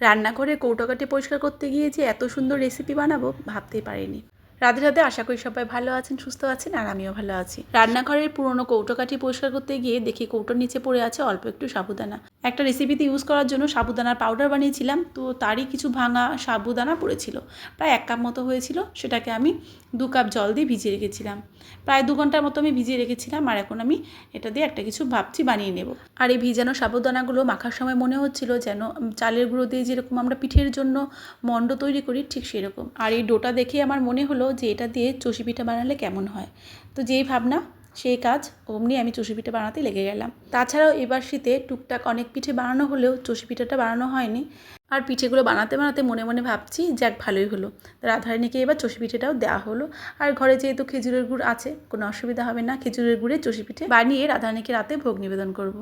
রান্নাঘরে কৌটোকাটি পরিষ্কার করতে গিয়ে যে এত সুন্দর রেসিপি বানাবো ভাবতেই পারিনি। রাধে রাধে, আশা করি সবাই ভালো আছেন, সুস্থ আছেন, আর আমিও ভালো আছি। রান্নাঘরের পুরনো কৌটোকাটি পরিষ্কার করতে গিয়ে দেখি কৌটোর নিচে পড়ে আছে অল্প একটু সাবুদানা। একটা রেসিপিতে ইউজ করার জন্য সাবুদানার পাউডার বানিয়েছিলাম, তো তারই কিছু ভাঙা সাবুদানা পড়েছিল। প্রায় 1 কাপ মতো হয়েছিল, সেটাকে আমি 2 কাপ জল দিয়ে ভিজিয়ে রেখেছিলাম। প্রায় 2 ঘন্টার মতো আমি ভিজিয়ে রেখেছিলাম, আর এখন আমি এটা দিয়ে একটা কিছু ভাবছি বানিয়ে নেব। আর এই ভিজানো সাবুদানাগুলো মাখার সময় মনে হচ্ছিল যেন চালের গুঁড়ো দিয়ে যেরকম আমরা পিঠের জন্য মণ্ড তৈরি করি ঠিক সেরকম। আর এই ডোটা দেখে আমার মনে হলো যে এটা দিয়ে চষি পিঠা বানালে কেমন হয়। তো যেই ভাবনা সেই কাজ, অমনি আমি চষি পিঠা বানাতে লেগে গেলাম। তাছাড়াও এবার শীতে টুকটাক অনেক পিঠে বানানো হলেও চষি পিঠাটা বানানো হয়নি। আর পিঠেগুলো বানাতে বানাতে মনে মনে ভাবছি যাক ভালোই হলো, রাধারানীকে এবার চষি পিঠেটাও দেওয়া হলো। আর ঘরে যেহেতু খেজুরের গুড় আছে, কোনো অসুবিধা হবে না, খেজুরের গুড়ে চষি পিঠে বানিয়ে রাধারানীকে রাতে ভোগ নিবেদন করব।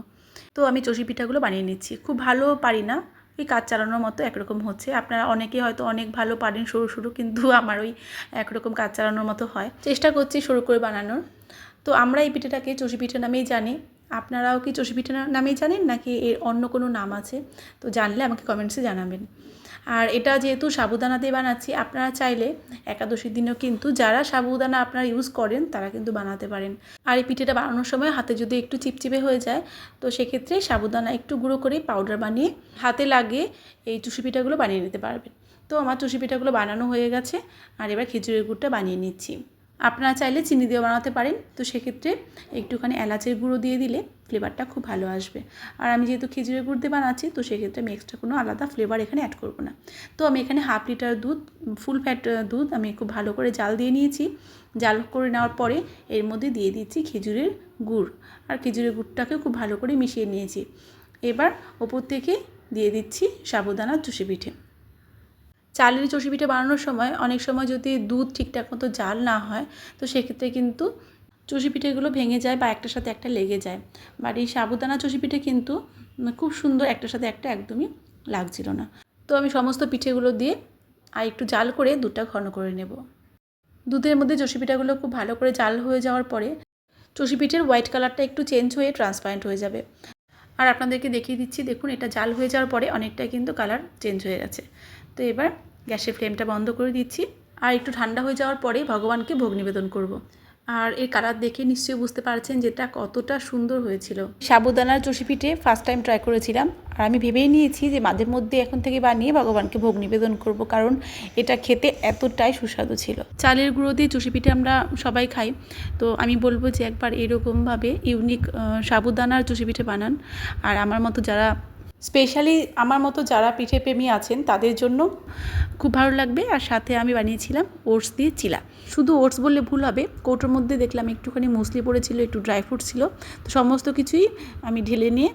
তো আমি চষি পিঠাগুলো বানিয়ে নিচ্ছি। খুব ভালো পারি না, ওই কাজ চালানোর মতো একরকম হচ্ছে। আপনারা অনেকে হয়তো অনেক ভালো পারেন সরু সরু, কিন্তু আমার ওই একরকম কাজ চালানোর মতো হয়। চেষ্টা করছি সরু করে বানানোর। তো আমরা এই পিঠেটাকে চষি পিঠে নামেই জানি। আপনারাও কি চষি পিঠে নামেই জানেন নাকি এর অন্য কোনো নাম আছে? তো জানলে আমাকে কমেন্টসে জানাবেন। আর এটা যেহেতু সাবুদানা দিয়ে বানাচ্ছি, আপনারা চাইলে একাদশীর দিনেও কিন্তু যারা সাবুদানা আপনারা ইউজ করেন তারা কিন্তু বানাতে পারেন। আর এই পিঠেটা বানানোর সময় হাতে যদি একটু চিপচিপে হয়ে যায়, তো সেক্ষেত্রে সাবুদানা একটু গুঁড়ো করে পাউডার বানিয়ে হাতে লাগিয়ে এই চুষি পিঠাগুলো বানিয়ে নিতে পারবেন। তো আমার চুষি পিঠাগুলো বানানো হয়ে গেছে, আর এবার খেজুরের গুড়টা বানিয়ে নিচ্ছি। আপনারা চাইলে চিনি দিয়েও বানাতে পারেন, তো সেক্ষেত্রে একটুখানি এলাচের গুঁড়ো দিয়ে দিলে ফ্লেভারটা খুব ভালো আসবে। আর আমি যেহেতু খেজুরের গুড় দিয়ে বানাচ্ছি, তো সেক্ষেত্রে আমি এক্সট্রা কোনো আলাদা ফ্লেভার এখানে অ্যাড করব না। তো আমি এখানে 1/2 লিটার দুধ, ফুল ফ্যাট দুধ আমি খুব ভালো করে জাল দিয়ে নিয়েছি। জাল করে নেওয়ার পরে এর মধ্যে দিয়ে দিচ্ছি খেজুরের গুড়, আর খেজুরের গুড়টাকেও খুব ভালো করে মিশিয়ে নিয়েছি। এবার ওপর থেকে দিয়ে দিচ্ছি সাবুদানার চষি পিঠে। চালের চষি পিঠে বানানোর সময় অনেক সময় যদি দুধ ঠিকঠাক মতো জাল না হয়, তো সেক্ষেত্রে কিন্তু চষি পিঠেগুলো ভেঙে যায় বা একটার সাথে একটা লেগে যায়। বাট এই সাবুদানা চষি পিঠে কিন্তু খুব সুন্দর একটার সাথে একটা একদমই লাগছিল না। তো আমি সমস্ত পিঠেগুলো দিয়ে আর একটু জাল করে দুধটা ঘন করে নেব। দুধের মধ্যে চষি পিঠাগুলো খুব ভালো করে জাল হয়ে যাওয়ার পরে চষি পিঠের হোয়াইট কালারটা একটু চেঞ্জ হয়ে ট্রান্সপারেন্ট হয়ে যাবে। আর আপনাদেরকে দেখিয়ে দিচ্ছি, দেখুন এটা জাল হয়ে যাওয়ার পরে অনেকটাই কিন্তু কালার চেঞ্জ হয়ে গেছে। তো এবার গ্যাসের ফ্লেমটা বন্ধ করে দিচ্ছি, আর একটু ঠান্ডা হয়ে যাওয়ার পরে ভগবানকে ভোগ নিবেদন করব। আর এই কালার দেখে নিশ্চয়ই বুঝতে পারছেন যেটা কতটা সুন্দর হয়েছিল। সাবুদানার চষি পিঠে ফার্স্ট টাইম ট্রাই করেছিলাম, আর আমি ভেবেই নিয়েছি যে মাঝে মধ্যে এখন থেকে বানিয়ে ভগবানকে ভোগ নিবেদন করব, কারণ এটা খেতে এতটাই সুস্বাদু ছিল। চালের গুঁড়ো দিয়ে চষি পিঠে আমরা সবাই খাই, তো আমি বলবো যে একবার এরকমভাবে ইউনিক সাবুদানার চষি পিঠে বানান। আর আমার মতো যারা স্পেশালি আমার মতো যারা পিঠে প্রেমী আছেন তাদের জন্য খুব ভালো লাগবে। আর সাথে আমি বানিয়েছিলাম ওটস দিয়ে চিলা। শুধু ওটস বললে ভুল হবে, কৌটোর মধ্যে দেখলাম একটুখানি মুসলি পড়েছিল, একটু ড্রাই ফ্রুট ছিল। তো সমস্ত কিছুই আমি ঢেলে নিয়ে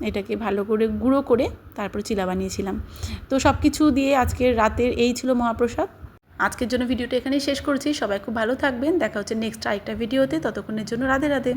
এটাকে ভালো করে গুঁড়ো করে তারপরে চিলা বানিয়েছিলাম। তো সব কিছু দিয়ে আজকের রাতের এই ছিল মহাপ্রসাদ। আজকের জন্য ভিডিওটা এখানেই শেষ করছি। সবাই খুব ভালো থাকবেন, দেখা হচ্ছে নেক্সট আরেকটা ভিডিওতে। ততক্ষণের জন্য রাধে রাধে।